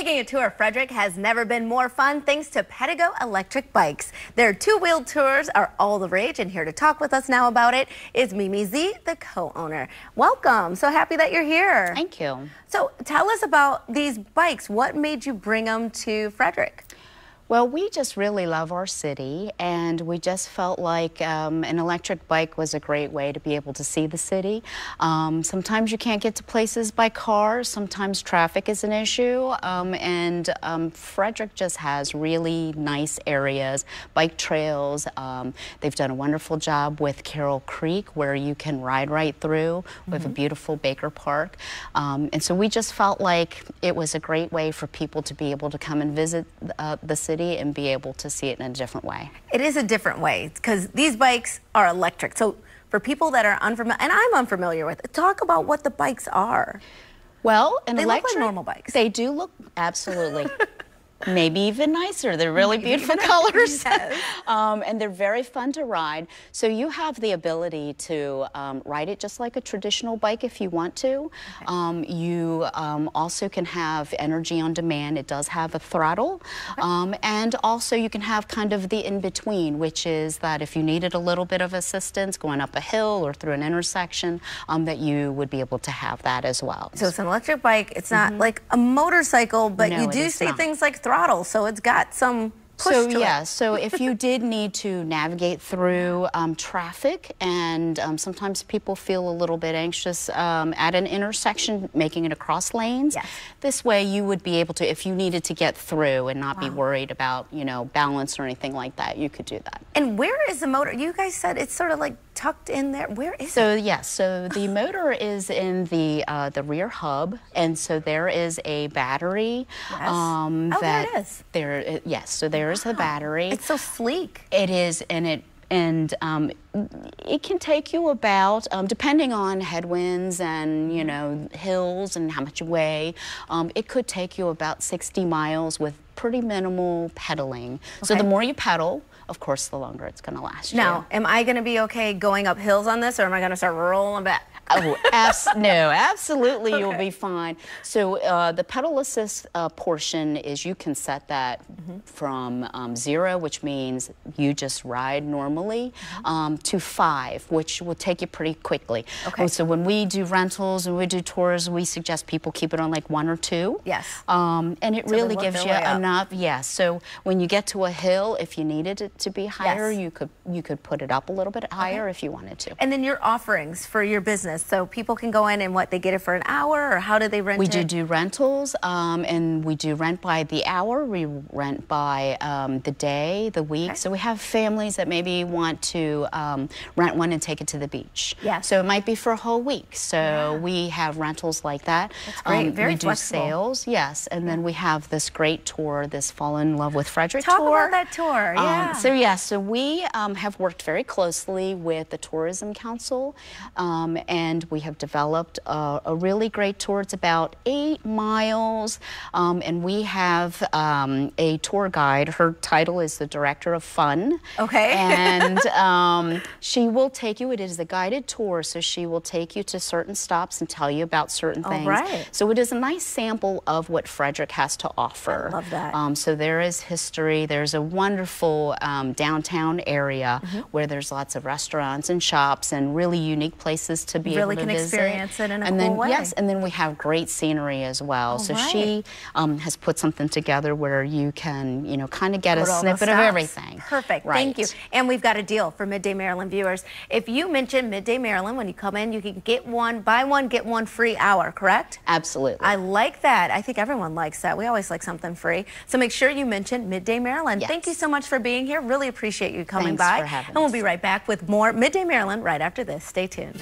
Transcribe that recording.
Taking a tour of Frederick has never been more fun thanks to Pedego Electric Bikes. Their two-wheeled tours are all the rage, and here to talk with us now about it is Mimi Z, the co-owner. Welcome. So happy that you're here. Thank you. So tell us about these bikes. What made you bring them to Frederick? Well, we just really love our city, and we just felt like an electric bike was a great way to be able to see the city. Sometimes you can't get to places by car, sometimes traffic is an issue, and Frederick just has really nice areas, bike trails. They've done a wonderful job with Carroll Creek, where you can ride right through. We have a beautiful Baker Park, and so we just felt like it was a great way for people to be able to come and visit the city and be able to see it in a different way. It is a different way because these bikes are electric. So for people that are unfamiliar, and I'm unfamiliar with it, talk about what the bikes are. Well, they look like normal bikes. They do look, absolutely. Maybe even nicer. They're really beautiful colors. Yes. And they're very fun to ride. So you have the ability to ride it just like a traditional bike if you want to. Okay. You also can have energy on demand. It does have a throttle. Okay. And also you can have kind of the in-between, which is that if you needed a little bit of assistance going up a hill or through an intersection, that you would be able to have that as well. So it's an electric bike. It's not like a motorcycle, but no, you do see things like throttle, so it's got some push to it. So if you did need to navigate through traffic, and sometimes people feel a little bit anxious at an intersection, making it across lanes, yes. This way you would be able to, if you needed to get through and not be worried about, you know, balance or anything like that, you could do that. And where is the motor? You guys said it's sort of like tucked in there. Where is it? Yes, so the motor is in the rear hub, and so there is a battery. Yes. There it is. Yes, so there's the battery. It's so sleek. It is, and it can take you about, depending on headwinds and, you know, hills and how much you weigh, it could take you about 60 miles with pretty minimal pedaling. Okay. So the more you pedal, of course, the longer it's going to last. Now, am I going to be okay going up hills on this, or am I going to start rolling back? Oh, no, absolutely, you'll be fine. So the pedal assist portion is you can set that from 0, which means you just ride normally, to 5, which will take you pretty quickly. Okay. So when we do rentals and we do tours, we suggest people keep it on like 1 or 2. Yes. And it really gives you enough. Yes. So when you get to a hill, if you needed it to be higher, you could put it up a little bit higher if you wanted to. And then your offerings for your business. So people can go in and they get it for an hour, or how do they rent it? We do rentals, and we do rent by the hour. We rent by the day, the week. Okay. So we have families that maybe want to rent one and take it to the beach. Yes. So it might be for a whole week. So we have rentals like that. That's great. Very flexible. We do sales, yes, and then we have this great tour, this Fall in Love with Frederick tour. Talk about that tour. Yeah. So we have worked very closely with the Tourism Council, and we have developed a really great tour. It's about 8 miles, and we have a tour guide. Her title is the Director of Fun. Okay. And she will take you, it is a guided tour, so she will take you to certain stops and tell you about certain things. Right. So it is a nice sample of what Frederick has to offer. I love that. So there is history. There's a wonderful downtown area where there's lots of restaurants and shops and really unique places to be able to visit. Experience it in a cool way. Yes, and then we have great scenery as well. So she has put something together where you can, you know, kind of get a snippet of everything. Perfect. Right. Thank you. And we've got a deal for Midday Maryland viewers. If you mention Midday Maryland when you come in, you can get buy one, get one free hour, correct? Absolutely. I like that. I think everyone likes that. We always like something free. So make sure you mention Midday Maryland. Yes. Thank you so much for being here. Really appreciate you coming by. Thanks for having us. And we'll be right back with more Midday Maryland right after this. Stay tuned.